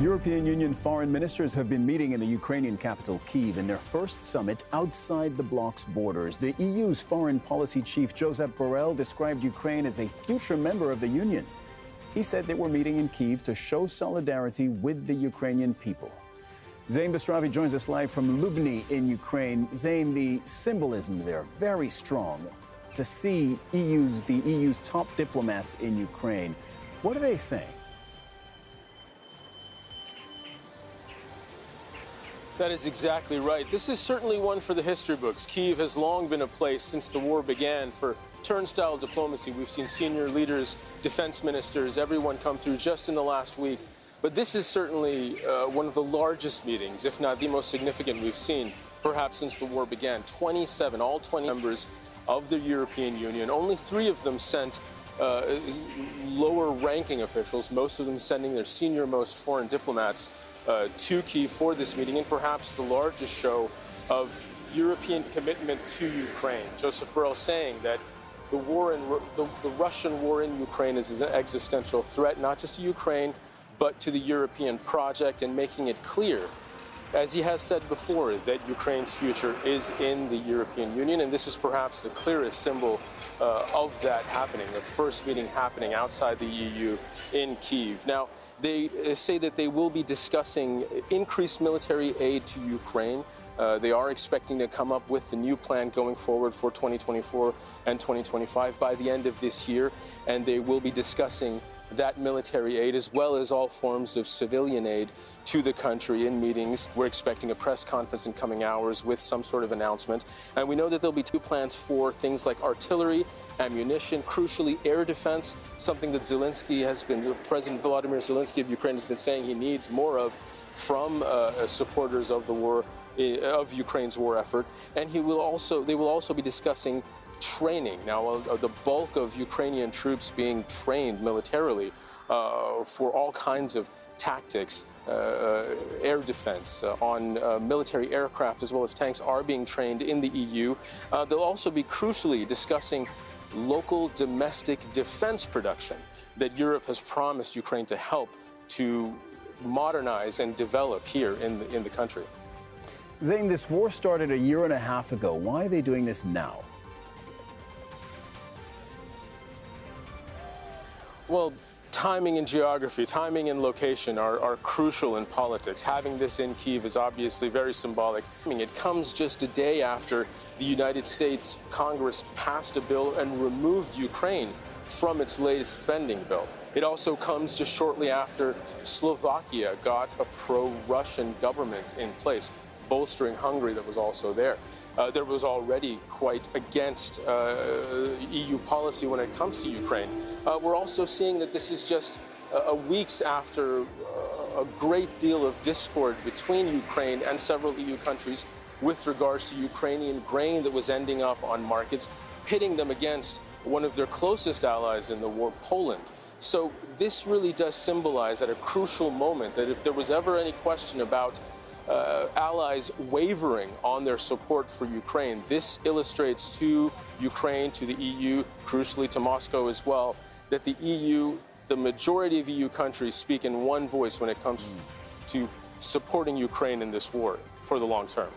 European Union foreign ministers have been meeting in the Ukrainian capital, Kyiv, in their first summit outside the bloc's borders. The EU's foreign policy chief, Josep Borrell, described Ukraine as a future member of the Union. He said they were meeting in Kyiv to show solidarity with the Ukrainian people. Zain Basravi joins us live from Lubny in Ukraine. Zain, the symbolism there, very strong to see the EU's top diplomats in Ukraine. What are they saying? That is exactly right. This is certainly one for the history books. Kyiv has long been a place since the war began for turnstile diplomacy. We've seen senior leaders, defense ministers, everyone come through just in the last week. But this is certainly one of the largest meetings, if not the most significant we've seen, perhaps since the war began. 27, all 20 members of the European Union. Only 3 of them sent lower-ranking officials, most of them sending their senior-most foreign diplomats to Kyiv for this meeting, and perhaps the largest show of European commitment to Ukraine. Josep Borrell saying that the Russian war in Ukraine is an existential threat, not just to Ukraine, but to the European project, and making it clear, as he has said before, that Ukraine's future is in the European Union, and this is perhaps the clearest symbol of that happening, the first meeting happening outside the EU in Kyiv. Now, they say that they will be discussing increased military aid to Ukraine. They are expecting to come up with the new plan going forward for 2024 and 2025 by the end of this year, and they will be discussing that military aid as well as all forms of civilian aid to the country in meetings. We're expecting a press conference in coming hours with some sort of announcement. And we know that there'll be 2 plans for things like artillery, ammunition, crucially air defense, something that President Volodymyr Zelensky of Ukraine has been saying he needs more of from supporters of the war, of Ukraine's war effort. And they will also be discussing training. Now, the bulk of Ukrainian troops being trained militarily for all kinds of tactics, air defense, on military aircraft as well as tanks are being trained in the EU. They'll also be crucially discussing local domestic defense production that Europe has promised Ukraine to help to modernize and develop here in the country. Zain, this war started 1.5 years ago. Why are they doing this now? Well, timing and geography, timing and location are crucial in politics. Having this in Kyiv is obviously very symbolic. It comes just a day after the United States Congress passed a bill and removed Ukraine from its latest spending bill. It also comes just shortly after Slovakia got a pro-Russian government in place, bolstering Hungary that was also there. There was already quite against EU policy when it comes to Ukraine. We're also seeing that this is just weeks after a great deal of discord between Ukraine and several EU countries with regards to Ukrainian grain that was ending up on markets, pitting them against one of their closest allies in the war, Poland. So this really does symbolize at a crucial moment that if there was ever any question about allies wavering on their support for Ukraine, this illustrates to Ukraine, to the EU, crucially to Moscow as well, that the EU, the majority of EU countries speak in one voice when it comes to supporting Ukraine in this war for the long term.